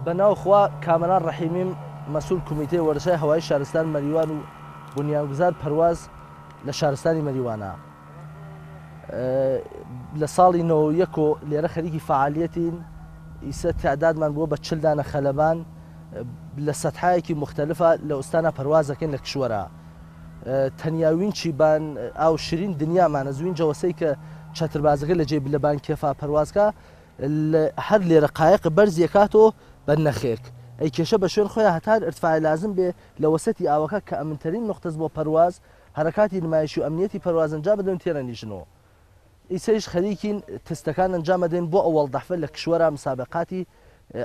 بەناوخوا کامەران ڕەحیمیم مەسوول کمیتەی وەرزشای هەوایی شارستان مەریوان و بنیانگوزار پەرواز لە شارستانی مەریوانە. لە ساڵی 91 لێرە خەریکی فعالیەتین ئیسە تعدادمان بووە بە 40 دانە خەلەبان لە سەتحایەکی مختلفە لە ئوستانە پەروازەکەن لە کشوەرە. تەنیاوین چیبان ئاو شرین دنیامانە زوین جەوەسەی کە چەتربازەکە لە جێ لەبان کێفا پەروازکە هەر لێرە قایق بەرزیەکاتەوە بە نەخێک ئەی کێشە بە شوێن خۆیان هەتار ارتفاعی لازم بێ لە وەسەتی ئاوەکە کە ئەمنترین نقطەز بۆ پەرواز هەرکاتی نمایشی و ئەمنیەتی پەرواز ئەنجام بدەن تێرە نیژنەوە. ئیسەیش خەریکین تستەکان ئەنجام دەین بۆ ئەوەڵ دەحفە لە کشوەرە مسابقاتی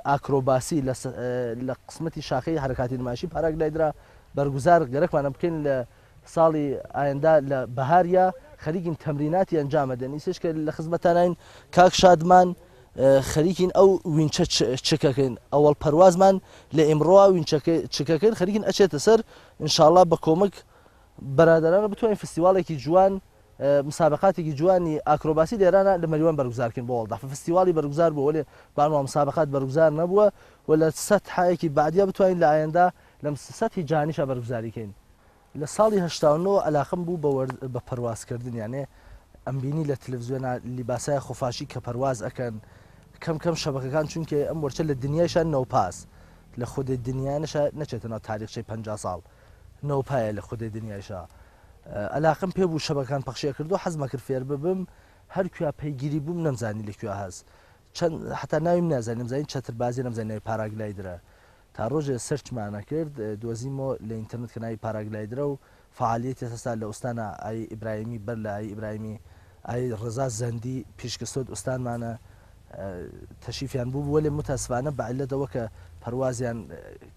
ئاکرۆباسی لە قسمەتی شاخەی هەرکاتی نمایشی پاراگلایدرا بەرگوزار گەرەکمانە بکەین لە ساڵی ئایندا لە بەهاریا خەریکین تەمریناتی ئەنجام دەن. ئیسش کە لە خزمەتانین کاک شادمان خەریکین ئەو وینچە چکەکەین ئەوەڵ پەروازمان لە ئێمڕۆوە چکەکەین خەریکین ئەچێتە سەر ئینشاءڵڵا بە کۆمەک بەرادەرانە بتوانین فستیواڵێکی جوان مسابقاتێکی جوانی ئاکرۆباسی لێرانە لە مەریوان بەرگوزارکەین بۆ وەڵدا فستیواڵی بەرگوزار بوو وەێ بانەوە مسابقات بەرگوزار نەبووە و لە سەتحایەکی بعدیا بتوانین لە ئایندا لە سەتی جانیشە بەرگوزاریکەین. لە ساڵی 89 علاقم بوو بە پەروازکردن یانێ ئەمبینی لە تلڤیزیۆنە لیباسای خۆفاشی کە پەرواز ئەەکەن کەم کەم شەبەکەکان چونکە ئەم وەرچە لە دنیایشان نەوپاس لە خودی دنیایانەشە نەچێتەوە تاریخچەی 50 ساڵ نەوپایە لە خودی دنیایشە. علاقم پێ بوو شەبەکان پەخشێ کردو حەزمە کرد فێر ببم هەرکوێ پەیگیری بووم نەمزانی لەکوێ هەست چەند حتا ناویم نازانیم زانین چەتربازی نەمزانانی پاراگلایدرە تا ڕۆژێ سەرچمانە کرد دۆزیمەوە لە ئینتەرنێت کە ناوی پاراگلایدرە و فعالیەتی هەستا لە ئوستانە ئای ئیبراهیمی بەر لە ئای ئیبراهیمی ئای ڕزا زەندی پیشکەسۆت ئوستانمانە تەشیفیان بوو وەێ متاسفانە بەعلەتەوە کە پەروازیان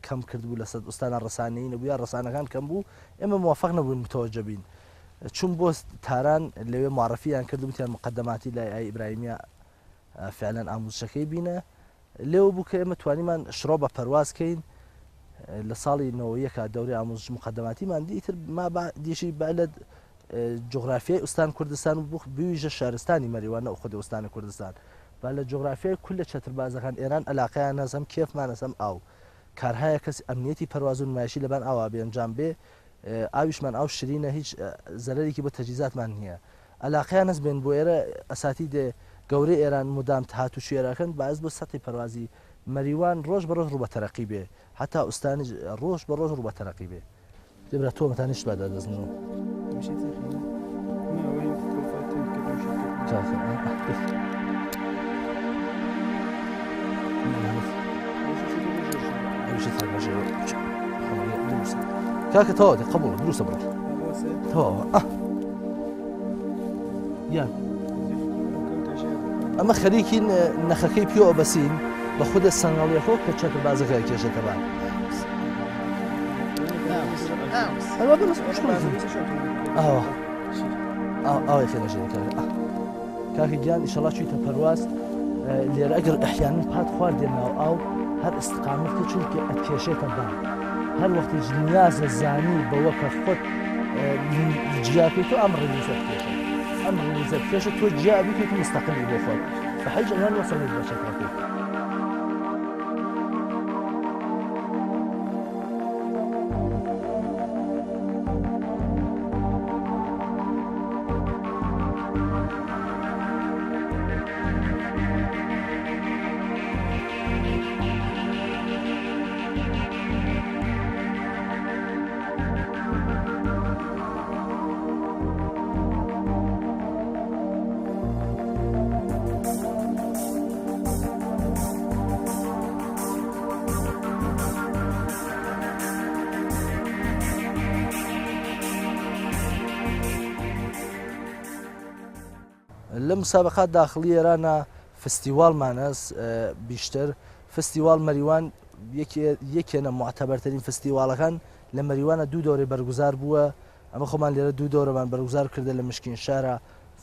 کەم کردبوو لە سەد ئوستانە ڕسانەی نەبووە ڕسانەکان کەم بوو ئێمە موافق نەبوون متەوەجە بین چون بۆ تاران لەوێ معرفیان کردبووتیان مقدماتی لای ئای ئیبراهیمیە فعلەن ئاموزشەکەی بینە لێو بوو کە ئێمە توانیمان شڕۆ بە پەروازکەین لە ساڵی 91 دەوری ئاموزش مقدماتیمان دیتر ما دیشی بەلەت جغرافیای ئوستان کوردستان و بوو بویژە شارستانی مەریوانە و خودی ئوستانی کوردستان با لە جغرافیای کل لە چەتربازەکان ئێران علاقەیان نەزم کێفمان نەسەم ئاو کارهایە کەس ئەمنیەتی پەرواز و نمایشی لەبان ئاوا بێنجام بێ ئاویشمان ئاو شرینە هیچ زەرەرێکی بۆ تەجیزاتمان نییە علاقەیان نەس بێن بۆ ئێرە ئەساتی دێ گەورەی ئێران مدام هات و شێراکەن باعث بۆ سەتی پەروازی مەریوان ڕۆژ بە ڕۆژ ڕوو بە تەرەقی بێ حتا ئوستانی ڕۆژ بە ڕۆژ ڕوو بە تەرەقی بێ دەبرا تۆمەتانیش بادا دەزنەوە كاكا توا قبول دروس برا توا يا اما خريكين نخكي بيو بسين بخد السنغالي اخو كتشات بازك كيشه تبع ايوه بس مش اه يا خير شيء كاكا جان ان شاء الله شي تبرواز اللي اقر احيانا بات خوار ديالنا او هر استقامتي چونكي اتكيشه تبع هر وقت نیاز زانی بەوە کە خۆت جیاکەی تۆ ئەمڕ ریزە بکێشە تۆ جیابیکەیت مستەقلی بۆ خۆت بە حیج ئەیان وەسەڵێت بە شەکرەکەیت لە مسابقات داخلی ئێرانە فستیواڵمانەس بیشتر فستیواڵ مەریوان یەکێنە معتەبەرترین فستیواڵەکان لە مەریوانە دوو دۆرێ بەرگوزار بووە ئەمە خۆمان لێرە دوو دۆرەمان بەرگوزار کردە لە مشکین شارە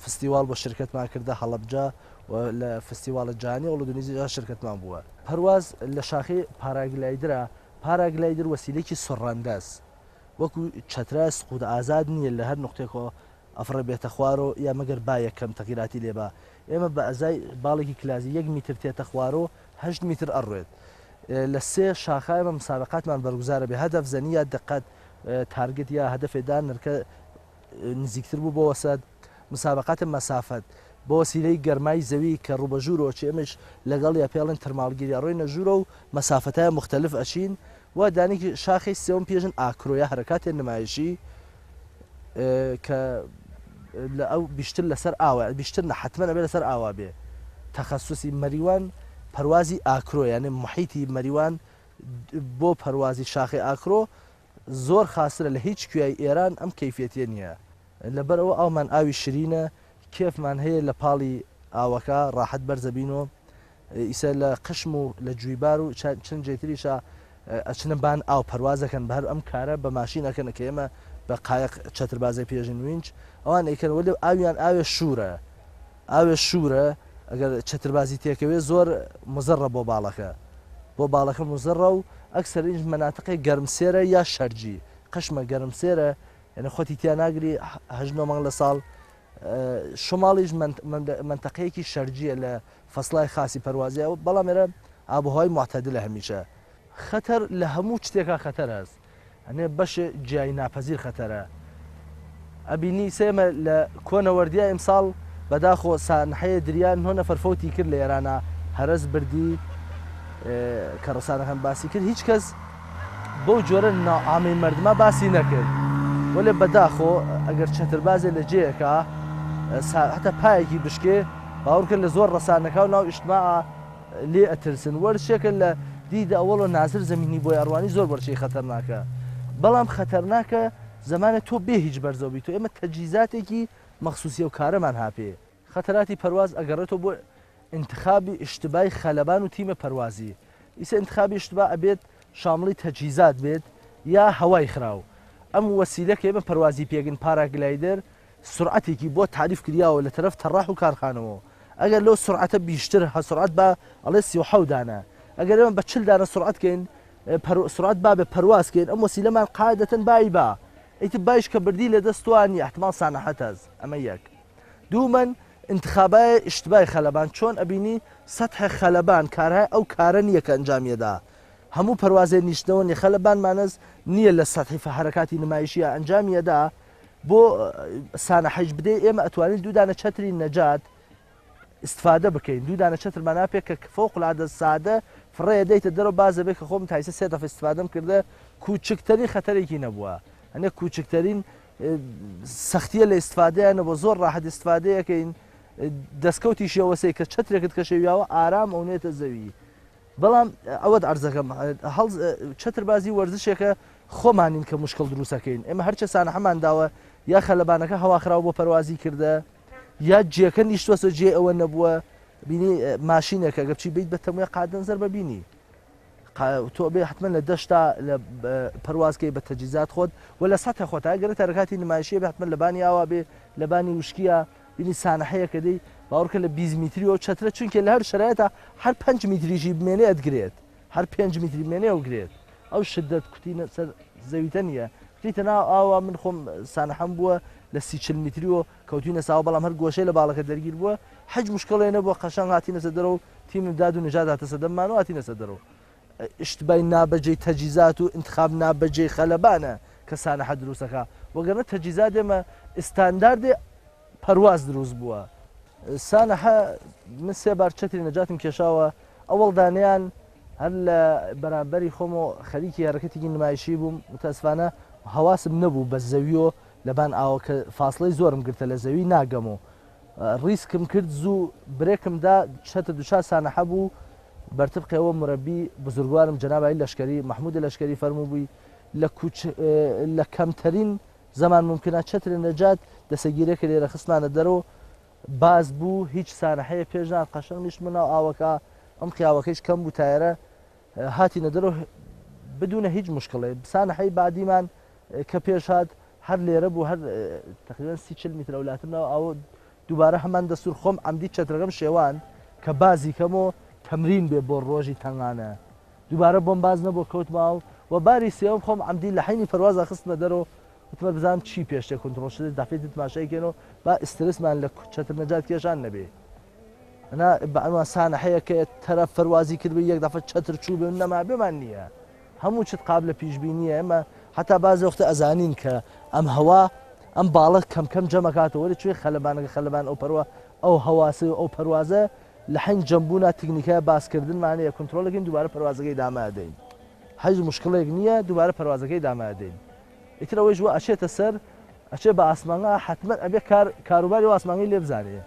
فستیواڵ بۆ شرکتمان کردە هەڵەبجە و لە فستیواڵە جانی و لە دونیزیجا شرکتمان بووە پەرواز لە شاخی پاراگلایدرە پاراگلایدر وەسیلەیەکی سڕاندەس وەکو چەترە سقوط ئازاد نییە لە هەر نقطێکەوە ئەفرە بێتە خوارۆ یا مەگەر با یەکەم تەغیراتی لێبا ئێمە بە ئەزای باڵێکی کلازی 1 میتر تێتە خوارۆ 8 میتر ئەڕوێت لە سێ شاخایمە مسابقاتمان بەرگوزارە بێ هەدەف زەنیە دقت تارگت یا هەدەفێدا نرکە نزیکتر بوو بۆ وەسەد مسابقاتە مەسافەت بۆ وسیلەی گەرمای زەوی کە ڕوبەژوورەوە چ ئێمەش لەگەڵ یا پێڵێن تەرماڵگیری ڕۆینە ژوورە و مەسافەتای مختلف ئەچین و دانێکی شاخی سێوم پێژن ئاکرۆیە هەرکاتێ نمایشی کە لە ئەو بیشتر لەسەر ئاوە بیشتر نەحتممە نەبێت لەسەر ئاوا بێ تەخەسوسی مەریوان پەروازی ئاکرۆ یانێ محیتی مەریوان بۆ پەروازی شاخی ئاکرۆ زۆر خاسرە لە هیچ کوێی ئێران ئەم کەیفێتیە نییە لەبەرەوە ئەومان ئاوی شرینە کێفمان هەیە لە پاڵی ئاوەکە ڕاحەت بەرزەبینەوە ئیسە لە قشم و لە جویبار و چەند جێتریشە ئەچنە بان ئاو پەروازەکەن بەهر ئەم کارە بە ماشینەکەن کە ئێمە بە قایق چەتربازی پێژین وینچ ئەوان ئەیکەن وەلێ ئاویان ئاوێ شوورە ئاوێ شوورە ئەگەر چەتربازی تێکەوێ زۆر مزەڕە بۆ باڵەکە بۆ باڵەکە مزەڕە و ئەکسەر هیچ مەناتقی گەرمسێرە یا شەرجی قشمە گەرمسێرە یعنی خۆتی تیا ناگری هەژنۆ مەنگ لە ساڵ شماڵیش منتەقەیەکی شەرجیە لە فەسڵای خاصی پەروازیە و بەڵام ئێرە ئابوهوای معتەدلە هەمیشە خەتەر لە هەموو شتێکا خەتەر هەست ئەنێ بەش جیای ناپەزیر خەتەرە ئەبینی سێمە لە کۆنەوەردیە ئیمساڵ بەداخۆ سانحەیە دریان هۆ نەفەر فەوتی کرد لە ئێرانە هەرس بردی کە ڕسانەکەم باسی کرد هیچ کەس بەو جۆرە ناعامی مردمە باسی نەکرد وەلێ بەداخۆ ئەگەر چەتربازێ لە جەیەکە هەتا پایەکی بشکێ باوەڕکرد لە زۆر ڕسانەکە و ناو ئیشتماع لێ ئەترسن وەرشێکە لە دیدە ئەوڵە نازر زمینی بۆی ئەڕوانی زۆر وەرچەی خەتەرناکە بەڵام خەتەرناکە زمانە تۆ بێ هیچ بەرزەوبی تۆ ئێمە تەجیزاتێکی مەخصوصیە و کارەمان هاپێ خەتەراتی پەرواز ئەگەڕێتەوە بۆ انتخابی اشتبای خەلەبان و تیمە پەروازی ئیسە انتخابی اشتبا ئەبێت شامڵی تەجیزات بێت یا هەوای خراو ئەم وەسیلە کە ئێمە پەروازی پێگن پاراگلایدەر سرعتێکی بۆ تعریف کراوە لە تەرەف تەڕاح و کارخانەوە ئەگەر لەو سرعتە بیشتر سرعت بە ئەڵێ 37 دانە ئەگەر ئێمە بە 40 دانە سرعتکەین سرعت با بە پەروازکەین ئەم وەسیلەمان قاعدەتەن بای با ئیتر باش کە بردی لە دەستوانی احتمال سانەحەت هەز ئەمە یەک دوومەن انتخابای اشتبای خەلەبان چۆن ئەبینی سەتح خەلەبان کارهای ئەو کارە نییە کە ئەنجامیەدا هەموو پەروازێ نیشتنەوە نیە خەلەبان مانەز نییە لە سەتحی حرەکاتی نمایشیە ئەنجامیەدا بۆ سانەحەج بدەی ئێمە ئەتوانین دوودانە چەتری نەجات استفادە بکەین دوودانە چەترمان ناپێک کە فۆقڵادە سادە فڕێ دەیتە دەرەوە بازە بێت کە خۆم تایسە سێ دەفە استفادەم کردە کوچکترین خەتەرێکی نەبووە هەنێ کوچکترین سەختیە لە ئیسفادەیانە بۆ زۆر ڕاحەت ئیسفادەیەکەین دەستکەوتی شێوەسەی کە چەترێکت کە شێویاوە ئارام ئەوێتە زەوی بەڵام ئەوەت ئەرزەکەم چەتربازی وەرزشێکە خۆمانین کە مشکل دروستەکەین ئێمە هەرچە سانەحەمان داوە یا خەلەبانەکە هەواخراوە بۆ پەروازی کردە یا جێەکە نیشتوەسە جێ ئەوە نەبووە بینی ماشینێکە گە بچی بیت بە تەموێ قادەنزەر ببینی تۆ بێ حتمما لە دەشتا لە پەروازکەی بە تەجیزات خۆت و لە سەتە خۆت ئەگەرە تەرەکاتی نمایشیە بێ حتمما لە بانی ئاوا بێ لە بانی وشکیە بینی سانەحەیەکە دەی باوەڕکە لە 20 میتری و چەترە چونکە لە هەر شرایەتە هەر 5 میتریژی بمێنێ ئەدگرێت هەر 5 میتری بمێنێ و گرێت ئەو شدت کوتینە سەر زەویتە نییە کریتە ناو ئاوا من خۆم سانەحەم بووە لە 30 میتری و کەوتینە ساوە بەڵام هەر گۆشەی لە باڵەکە دەرگیر بووە حەج مشکڵێ نەبووە قەشەنگ هاتینە سەر دەرەوە تیمم داد و نژاد هاتە سەدەممان و هاتینە سەر دەرەوە اشتبای نابەجێی تەجیزات و انتخاب نابەجێی خەلەبانە کە سانەحە دروستەکە وەگەرنە تەجیزات ئێمە ئستانداردێ پەرواز دروست بووە سانەحە من سێ بار چەتری نەجاتم کێشاوە ئەوەڵ دانیان هەر لە بەرامبەری خۆم و خەریکی هەرەکەتێکی نمایشی بووم متاسفانە هەواسم نەبوو بە زەویۆ لەبان ئاوە کە فاصلەی زۆرم گرتە لە زەوی ناگەم و ڕیسکم کرد زوو برێکمدا چەتە دووشا سانەحە بوو بەرتبقەوە مرەبی بزرگوارم جەنابی لەشکری محمود لەشکری فەرموو بووی لە کەمترین زەمان ممکنە چەتری نەجات دەسەگیرێکە لێرە خستمانە دەرەوە باز بوو هیچ سانەحەیە پێشنان قەشەنگیش منەوە ئاوەکە ئەم خیاوەکەیش کەم بوو تایرە هاتینە دەرەوە بدونە هیچ مشکڵێ سانەحەی بعدیمان کە پێشات هەر لێرە بوو هەر تقریبا 30 میتر ئەولاترنەوە ئەوە دووبارە هەمان دەستور خۆم ئەمدی چەترەکەم شێوان کە بازی کەمەوە تەمرین بێ بۆ ڕۆژی تەنگانە دووبارە بۆم باز نەبوو کەوتماوە و باری سێوم خۆم ئەمدی لە حینی پەروازە خستمە دەرەوە وتمە بزانم چی پێشتێ کۆنتڕۆل شدە دافێتی تماشای کێنەوە با ئسترسمان لە چەتر نەجات کێشان نەبێ بە ئەماسانە هەیە کە تەرە فەروازی کرد یەک دەفە چەتر چوو بێ نەما بێمان نییە هەموو چت قابل لە پێشبینیە ئەمە حتا بازی وەختە ئەزانین کە ئەم هەوا ئەم باڵە کەم کەم جەمەکاتەوە وەرە کوێ خەلبانەکە خەلبان ئەو پەروە ئەو هەواسی ئەو پەروازە لە حەین جەمبوونا تکنیکای باسکردنمانەیە کنترۆلەکەین دووبارە پەروازەکەی دامادەین هەیچ مشکڵێک نییە دووبارە پەروازەکەی دامادەین ئیتر ئەوەی ژوە ئەچێتە سەر ئەچێ بە ئاسمانگا حتممە ئەبێ کاروباری و ئاسمانگی لێ بزانێ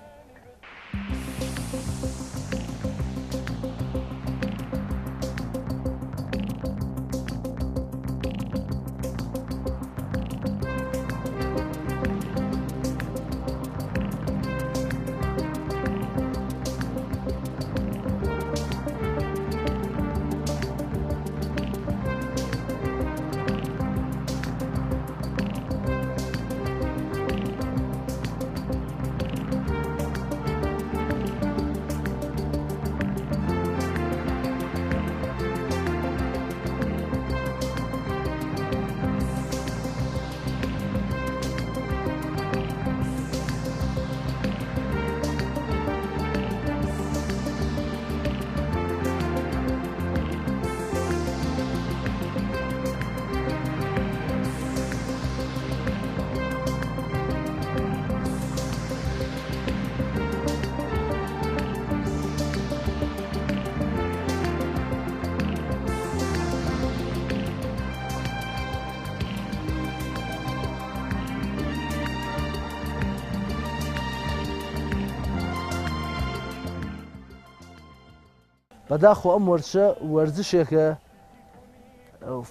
بەداخۆ ئەم وەرشە وەرزشێکە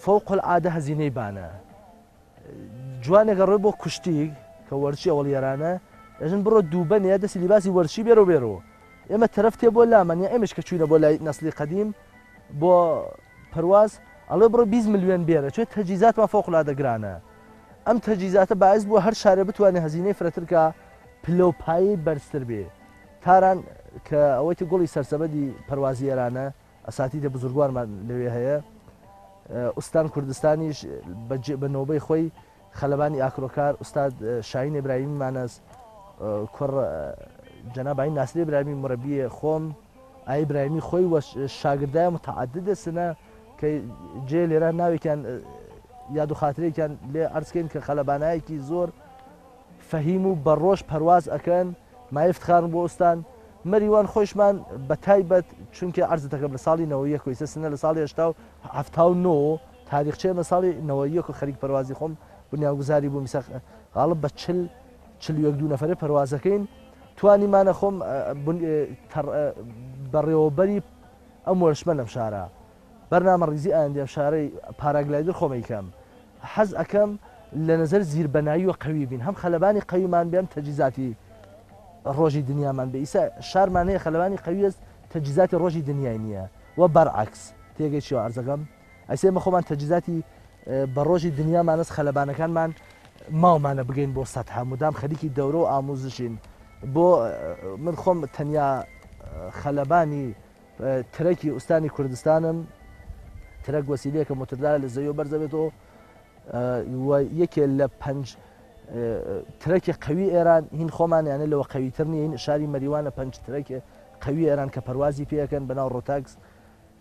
فەوق العادە هەزینەی بانە جوانێکە ڕێ بۆ کوشتیک کە وەرچی ئەوڵیێرانە ئەژن بڕۆ دووبەنێ دەستی لیباسی وەرچی بێرە و بێرەوە ئێمە تەرەف تێ بۆ لامەنیە ئێمەش کە چوینە بۆ لای نەسلی قەدیم بۆ پەرواز ئەڵێ بڕۆ 20 ملیۆن بێرە چێت تەجیزاتمان فەوق العادە گرانە ئەم تەجیزاتە باعث بووە هەر شارێ بتوانێت هەزینەی فرەترکە پلۆپایی بەرزتر بێ تاران کە ئەوەی گوڵی سەرسەبەدی پەروازیێرانە ئەساتیدە بزرگوارمان لەوێ هەیە ئوستان کوردستانیش بەنەوبەی خۆی خەلبانی ئاکرۆکار ئوستاد شاهین ئیبراهیمی مانەس کوڕ جەناب ناسری ئیبراهیمی مرەبیە خۆم ئای ئیبراهیمی خۆی شاگردای متعددە سنە کە جێ لێرە ناوێکیان یاد و خاترێکیان لێ عەرزکەین کە خەلبانایەکی زۆر فەهیم و بەڕۆژ پەرواز ئەکەن مای افتخارم بۆ ئوستان مەریوان خۆشمان بە تایبەت چونکە عەرزەکەم لە ساڵی 91 کۆیسە سنە لە ساڵی 1970 تاریخچێ مە ساڵی 91 و خەریک پەروازی خۆم بنیانگوزاری بوو میساق غاڵب بە 42 نەفرە پەروازەکەین توانیمانە خۆم بەڕێوەبەری ئەم وەرشمە لەم شارە بەرنامە ڕیزی ئایندێ شارەی پاراگلایدر خۆمە یکەم حەز ئەەکەم لە نەزەر زیربەنایی و قەوی بین هەم خەلبانی قەویمان بێم تەجیزاتی ڕۆژی دنیامان بێ ئیسا شارمان هەیە خەلبانی قەوی تەجیزاتی ڕۆژی دنیای نییە و بەرعکس تێگەیشیەوە ئەرزەکەم ئەسێمە خۆمان تەجیزاتی بە ڕۆژی دنیامانەس خەلبانەکانمان ماومانە بگەین بۆ سەد هەموودام خەریکی دەورە و ئاموزشین بۆ من خۆم تەنیا خەلبانی ترەکی ئوستانی کوردستانم ترەک وەسیلەیەکە متردارە لە زەوی بەرزەبێتەوە یەکێ لە 5 ترەکی قەوی ئێران هین خۆمان یانە لەوە قەویتر نیە شاری مەریوانە 5 ترەکی قەوی ئێران کە پەروازی پێەکەن بەناو ڕۆتاکس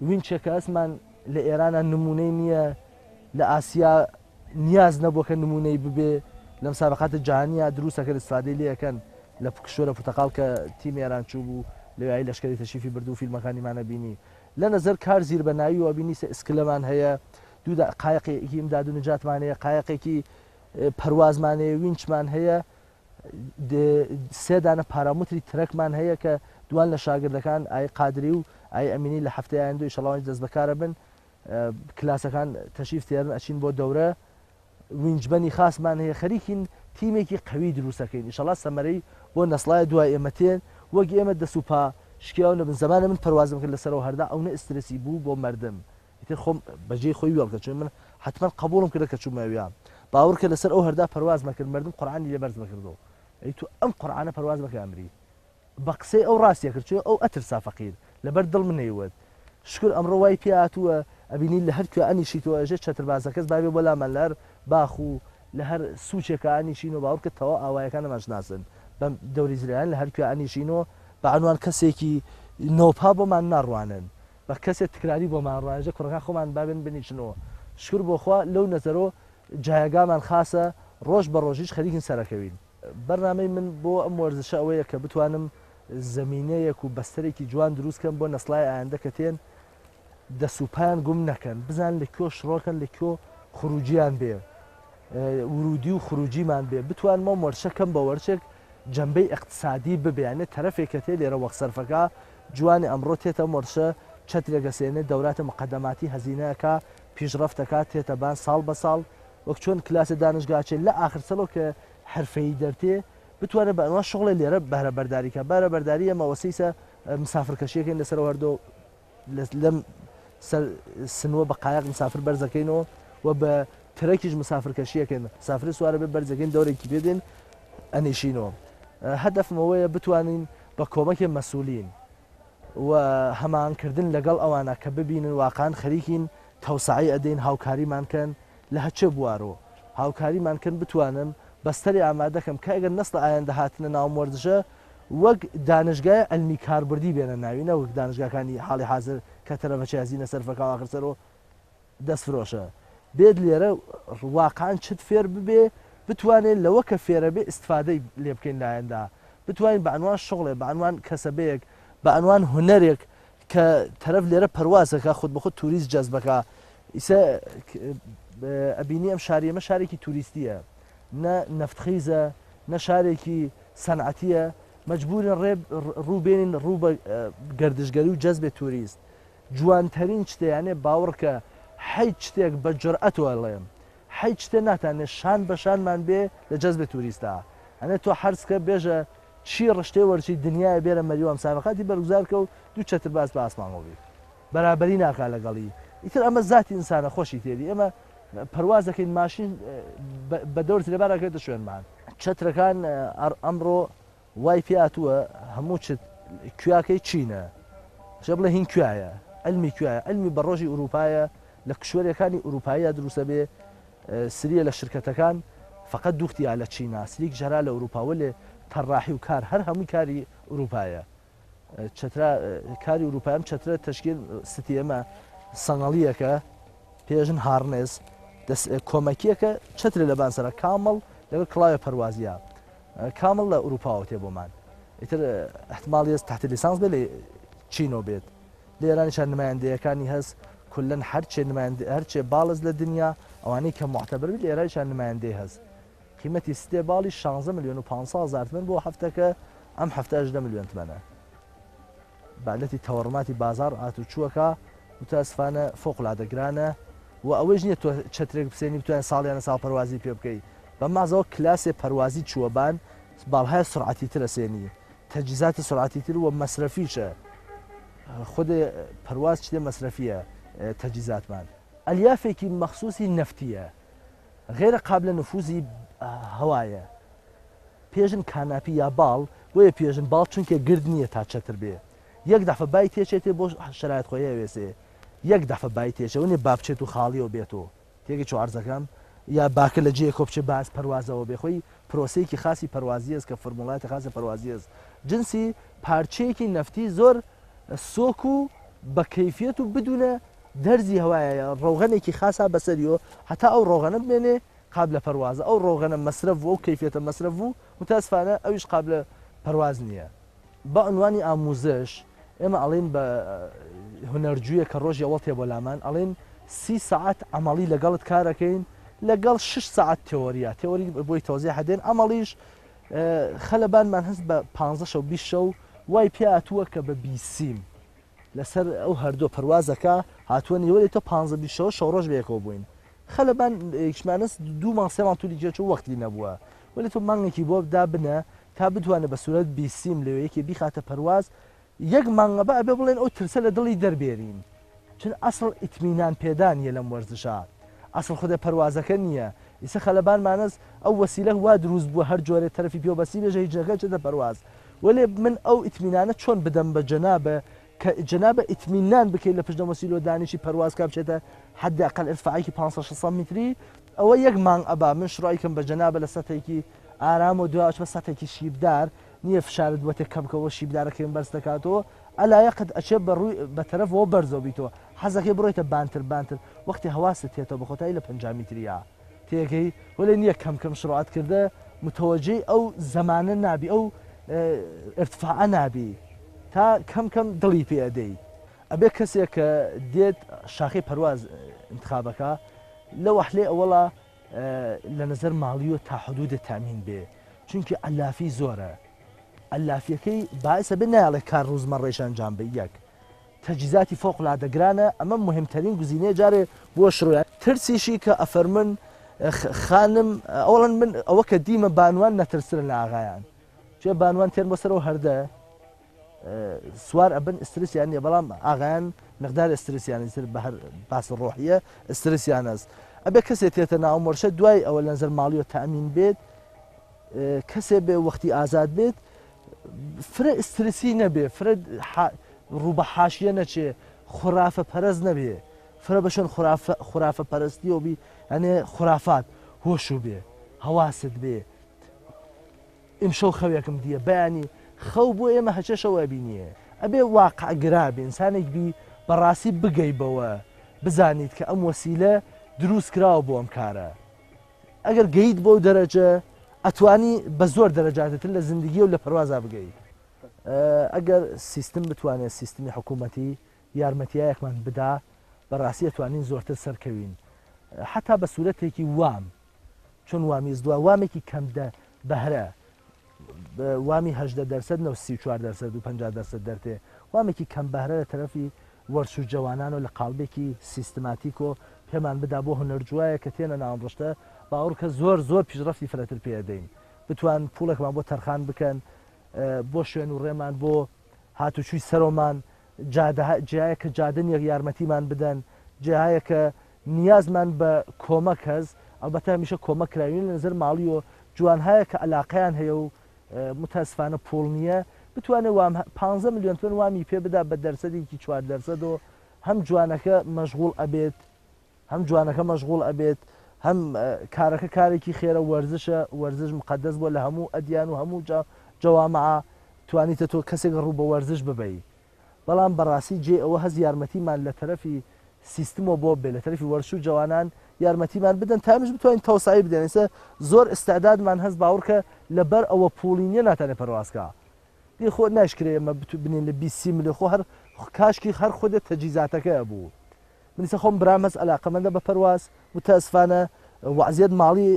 وینچێکە ئەسمان لە ئێرانە نمونەی نییە لە ئاسیا نیاز نەبووە کە نمونەی ببێ لەم سابقاتە جهانیە دروستەکە استفادەی لێەکەن لە کشوەرە پورتەقاڵ کە تیمی ئێران چوو بوو لەوێ لەشکری تەشریفی بردو و فیلمەکانیمانە بینی لە نەزەر کار زیربەناوی و بینی ئسکلەمان هەیە دوودا قایقێکی ئیمداد و نجاتمان هەیە قایقێکی پەروازمانەیە وینچمان هەیە سێدانە پارامتری ترەکمان هەیە کە دوان لە شاگردەکان ئای قادری و ئای ئەمینی لە هەفتەیان دوی شەڵاوی دەست بەکارە بن کلاسەکان تەشریف تێرن ئەچین بۆ دەورە وینجبەنی خاصمان هەیە خەریکین تیمێکی قەوی دروستەکەین ئینشەڵا سەمەرەی بۆ نەسڵای دوای ئێمەتێن وەک ئێمە دەسوپا شکیاو نەبن زمانە من پەروازم کرد لەسەرەوە هەردا ئەو نە ئسترسی بوو بۆ مردم ئیتر خۆم بەجێ خۆی وێڵکە چون من حتمما قبولم کرد کە چوومەویان باوەڕ کە لەسەر ئەو هەردا پەرواز مەکرد مردم قورعانی لێ بەرز مەکردەوە ئەی تو ئەم قورعانە پەرواز بەکە ئەمری بە قسەی ئەو ڕاستیە کرد چون ئەو ئەترسا فەقیر لەبەر دڵ من نەیوت شکر ئەمڕۆ وای پێ هاتووە ئەبینی لە هەر کوێ ئەنیشیتەوە ئەژێ چەتربازەکەس بابێ بۆ لامان لە هەر باخ و لە هەر سوچێکە ئەنیشین و باوەڕ کە تەواو ئاوایەکانە ماشناسن بەم دەوری زریان لە هەر کوێ ئەنیشینەوە بەعنوان کەسێکی نۆپا بۆمان ناڕوانن بە کەسێک تکراری بۆمان ڕواژە کوڕەکان خۆمان بابێن بنیچنەوە شکر بۆخوا لەو نەزەرۆ جایگامان خاصە ڕۆژ بە ڕۆژیش خەریکین سەرەکەوین بەرنامەی من بۆ ئەم وەرزشە ئەوەیە کە بتوانم زمینەیەک و بەستەرێکی جوان دروستکەم بۆ نەسڵای ئایندە کە تێن دەسوپیان گوم نەکەن بزان لە کۆ شڕۆکەن لە کۆ خروجیان بێ ورودی و خروجیمان بێ بتوانمە وەرشەکەم بە وەرچێک جەمبەی اقتصادی ببیانێت تەرەفێکە تێ لێرە وەک سەرفەکە جوانی ئەمڕۆ تێتە وەرشە چەترێگەسێنێت دەوراتە مقدماتی هەزینەکە پیشڕەفتەکە تێتەبان ساڵ بە ساڵ وەک چۆن کلاسی دانشگاچێت لە ئاخرسەڵۆ کە حرفەی دەرتێ بتوانێت بەنوان شغڵی لێرە بەرە بەرداریکە بارە بەرداری ئەمە وەسیسە مسافرکەشیەکەین لەسەر هەردۆ لەم سنووە بە قایق مسافر بەرزەکەینەوە و بە ترەکیش مسافرکەشیەکەن سافری سوارە بێ بەرزەکەین دەورێکی بێدێن ئەنیشینەوە هەدەفمەوەیە بتوانین بە کۆمەکی مەسئولین و هەمانکردن لەگەڵ ئەوانە کە ببینن واقعان خەریکین تەوسعی ئەدەین هاوکاریمانکەن لە هەچە بوارەوە هاوکاریمانکەن بتوانم بەستەری ئامادەکەم کە ئەگەر نەسڵ ئایندە هاتنە ناوم وەرزشە وەک دانشگای ئەلمی کاربردی بێنە ناوینە وەک دانشگاکانی حاڵی حاضر کە تەرەفەچی هەزینە سەرفەکە ئاخرسەرەوە دەستفرۆشە بێت لێرە واقعان چت فێر ببێ بتوانێت لەوە کە فێرە بێ ئیسفادەی لێ بکەین لایەندا بتوانین بەعنوان شغڵێ بەعنوان کەسەبەیەک بەعنوان هونەرێک کە تەرەف لێرە پەروازەکە خود بەخود توریست جەزبەکە ئیسە ئەبینی ئەم شاریەمە شارێکی توریستیە نە نەفتخیزە نە شارێکی سەنعەتیە مەجبورن ڕووبێنین ڕوو بە گەردشگەری و جەزبێ توریست جوانترین شتەیانێ باوەڕکە حیچ شتێک بە جورئەتەوە لێم حیچ شتێ ناتانێت شان بە شانمان بێ لە جەزبێ توریستە ئەنێ تۆ حرسکە بێژە چی ڕشتێ وەرچی دنیای بێرە مەریوە مسابقاتی بەرگزارکە و دوو چەتر باس بە ئاسمانەوە بێت بەرابەری ناکا لەگەڵی ئیتر ئەمە ذاتی ئینسانە خۆشی تێری ئێمە پەروازەکەین ماشین بە دەور لەبارەکەێتە شوێنمان چەترەکان ئەمڕۆ وای پێاتووە هەموو کویاکەی چینە شە بڵێ هین کوایە ئەلمی کوایە ئەلمی بە ڕۆژی ئوروپایە لە کشوەرەکانی ئوروپایە دروستە بێ سریە لە شرکەتەکان فقط دوختیا لە چینا سریک ژەرا لە ئوروپاوە لێ تەڕاحی و کار هەر هەمووی کاری ئوروپایە چترا کاری ئوروپایم چترە تشکیل ستیەمە سەنگەڵیەکە پێژن هارنێز کۆمەکیەکە چترە لە بانسەرە کامەڵ لەگەڵ کڵاوە پەروازیە کامل لە ئوروپاوە تێ بۆمان ئیتر احتماڵی هەست تحت لیسانس بێ لێ چینۆ بێت لێرانیشان نمایندەیەکانی هەست کولەن هەرچێ باڵز لە دنیا ئەوانەی کە معتەبەر بێت لێرانیشان نمایندەی هەست قیمەتی ستێ باڵی 16 ملیۆن و 500,000 تمەن بۆ هەفتەکە ئەم هەفتە 18 ملیۆن تمەنە بالەتی تەوەڕماتی بازار ئاتوچووەکە متاسفانە فۆقڵادەگرانە و ئەوەش نییە تۆ چەترێک بسێنی بتوانین ساڵیانە ساڵ پەروازی پێ بکەیت بە مازەوە کلاسێ پەروازی چووەبان باڵهای سرعەتی ترە سێنی تەجیزاتی سرعەتی تر و مەسرەفیشە خود پەرواز شتێ مەسرەفیە تەجیزاتمان ئەلیافێکی مەخصوصی نەفتیە غێرە قابلە نفوزی هەوایە پێژن کاناپی یا باڵ بۆیە پێژن باڵ چونکە گرد نییە تا چەتر بێ یەک دەفە بای تێچێتێ بۆ شرایط خۆیە وێسێ یەک دەفە بای تێچەوە با بچێت و خاڵیەوە بێتەوە تێگەی چوارزەکەم یا باکە لە جێ کۆپچێ باز پەروازەوە بێخۆی پرۆسەیەکی خاصی پەروازی است کە فەرموڵاتی خاصی پەروازی است جنسی پارچەیەکی نەفتی زۆر سۆک و بە کەیفیەت و بدونە دەرزی هەوایە ڕۆغەنێکی خاصا بەسەریەوە هەتا ئەو ڕۆغەنە بمێنێ قابلە پەروازە ئەو ڕۆغەنە مەسرەف و کەیفیەتە مەسرەف و متاسفانە ئەویش قابلە پەرواز نییە بە عنوانی ئاموزش ئێمە ئەڵێن بە هونەرجوویە کە ڕۆژی ئەوڵ تێبۆلامان ئەڵێن 30 ساعت عملی لەگەڵت کارەکەین لەگەڵ 6 ساعت تێوەریە تێوەری بۆی تۆزیە هەدێن ئەمەڵیش خەلەبانمان هەست بە 15 شەو 20 شەو وای پێ هاتووە کە بە بیسیم لەسەر ئەو هەردوو پەروازەکە هاتووە نیوەی تۆ 15 شەو شەو ڕۆژ بەیەکەوە بووین خەلەبان یەکشمانست 2 مانگ 3 مانگ تولی جێچ و وەختی نەبووە ولی تۆ مانگێکی بۆ بدا بنە تا بتوانێت بە سوورەت بیسیم لەوەیەکی بیخاتە پەرواز یەک مانگە بە ئەبێ بڵێن ئەو ترسە لە دڵی دەربێرین چون ئەسڵ ئیتمینان پێدانیە لەم وەرزشە ئەسڵ خودە پەروازەکە نییە ئیسە خەلەبانمانەس ئەو وەسیلە وا دروست بووە هەر جۆرە تەرەفی پێوەبەسی بێژە هیچەکە چێتە پەرواز وەلێ من ئەو ئیتمینانە چۆن بدەم بە جەنابە کە جەنابە ئیتمینان بکەیت لە پشت وەسیلۆ دانیشی پەرواز کا بچێتە حداقل ئرتفاعێکی 500 متری ئەوە یەک مانگ ئەبا من شڕایکم بە جەنابە لە سەتێکی ئارام و دوای بە سەتێکی شیبدار نییە فشارت بۆ تێ کەمکەوەشی بدارەکەم بەرز دەکاتەوە ئەلایەقت ئەچێ بەڕووی بەتەرەفەوە بەرزەوە بیتەوە حەزەکەی بڕۆیتە بانتر وەختی هەواست تێتەوە بەخۆتایی لە 5 میتریا تێگەی وەلێ نییە کەم شڕات کردە متەوەجەی ئەو زەمانە نابی ئەو ارتفاع نابی تا کەم دڵی پێدەی ئەبێ کەسێک کە دێت شاخی پەرواز انتخابەکە لە وەحلێ ئەوەڵە لە نظر ماڵیوە تا حدودە تامین بێ چونکی ئەلافی زۆرە ئەلافیەکەی باعثە بێ نایڵێ کار ڕوزمەڕێژ ئەنجام بێ یەک تەجیزاتی فۆقڵادەگرانە ئەمە مهمترین گزینەیە جارێ بۆ شڕۆیان ترسیشی کە ئەفەرمن خانم ئەوڵەن من ئەوە کە دیمە بانوان نەترسرن لە ئاغایان چێ بانوان تێن بەسەرەوە هەردە سوار ئەبن ئسترسیان نیە بەڵام ئاغایان مقدار ئسترسیانی تر بە هەر باس ڕۆحیە ئسترسیان هەست ئەبێ کەسێک تێتە ناو مۆرشە دوای ئەوە لە نظر ماڵیوە تەمین بێت کەسێ بێ وەختی ئازاد بێت فرە ئسترسی نەبێ فرە ڕوو بە حاشیە نەچێ خورافە پەرست نەبێ فرە بەشن خورافە پەرستیەوە بی ئەنێ خورافات هۆش و بێ هەواست بێ ئیمشەو خەوێکم دیە بەیانی خەو بۆ ئێمە هەچەشەوە بینیە ئەبێ واقعگرا بێ ئینسانێک بی بەڕاستی بگەیبەوە بزانیت کە ئەم وەسیلە دروست کراوە بۆ ئەم کارە ئەگەر گەیت بۆ دەرەجە ئەتوانی بە زۆر دەرەجاتتر لە زیندگی و لە پەروازا بگەیت ئەگەر سیستم بتوانێت سیستمی حکوومەتی یارمەتیایەکمان بدا بەڕاستی ئەتوانین زۆرتر سەرکەوین حتا بە سوورەتێکی وام چۆن وامی زدووە وامێکی کەمدە بەهرە وامی 18% 34% و 50% دەرتێ وامێکی کەم بەهرە لە تەرەفی وەرش و جوانان و لە قاڵبێکی سیستماتیک و پێمان بدا بۆ هونەرجوایە کە تێنە ناوڕشتە باوەڕکە زۆر پیشرەفتی فرەتر پێدەین بتوان پوڵێکمان بۆ تەرخان بکەن بۆ شوێن و ڕێمان بۆ هاتوچووی سەرۆمان جایە کە جادنیەک یارمەتیمان بدەن جایە کە نیازمان بە کۆمەک هەز ئەلبەتە هەمیشە کۆمەک کراوین لە نظر ماڵی و جوانهایە کە علاقەیان هەیە و متاسفانە پوڵ نییە بتوانێت 15 میلیۆن تۆن وامی پێ بدا بە دەرسەدێکی 4% و هەم جوانەکە مەشغوڵ ئەبێت هەم کارەکە کارێکی خێرە وەرزش مقدس بۆ لە هەموو ئەدیان و هەموو جەوامع توانیتە تۆ کەسێک ڕوو بە وەرزش ببەی بەڵام بەڕاستی جێ ئەوە هەز یارمەتیمان لە تەرەفی سیستمەوە بۆ بێ لە تەرەفی وەرش و جوانان یارمەتیمان بدەن تامش بتوانین تەوسایی بدەن ئێستا زۆر ئستعدادمان هەست باوەڕکە لەبەر ئەوە پوڵی نیە ناتانێت پەروازکە دی خۆ ناشکرێ ئەمە بنین لە 20 میلیۆن خۆ هەر کاشکی هەر خودت تەجیزاتەکە بوو منیسە خۆم برام هەست علاقەمەندە بە پەرواز متاسفانە وەزیەت ماڵی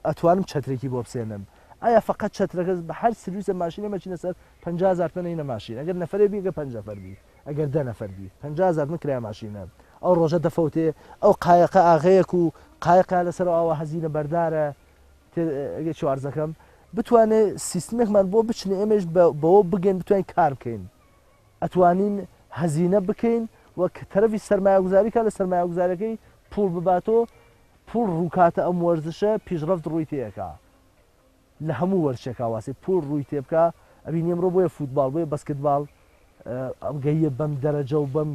ئەتوانم چەترێکی بۆ بسێنم ئایا فقط چەترەکە بە هەر سرویسە ماشینە مەچینە سەر 50,000 تۆنە ماشین ئەگەر نەفرێ بیگە 5 نەفەر بی ئەگەر 10 نەفەر بی 50,000 من کرای ماشینە ئەو ڕۆژە دەفەوتێ ئەو قایەقە ئاغەیەک و قایقا لەسەر ئەوە هەزینە بەردارە ئەگەر چوارزەکەم بتوانێت سیستمێکمان بۆ بچنە ئێمەش بەوە بگەین بتوانین کار بکەین ئەتوانین هەزینە بکەین وە تەرەفی سەرمایە گوزاریکە لە سەرمایە گوزارەکەی پوڵ بباتەوە پوڵ ڕووکاتە ئەم وەرزشە پیشرەفت ڕووی تێیەکە لە هەموو وەرشێکا واسی پوڵ ڕووی تێبکە ئەبینی ئەمڕۆ بۆیە فوتباڵ بۆیە بەسکتباڵ ئەم گەیە بەم دەرەجە و بەم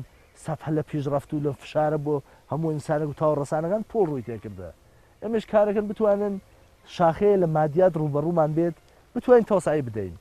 سەفحە لە پیشرەفت و لە فشارە بۆ هەموو ئینسانێک و تاوەڕەسانەکان پۆڵ ڕووی تێکردە ئێمەش کارەکەن بتوانن شاخەیە لە مادیات ڕوبەڕوومان بێت بتوانین تەوسعی بدەین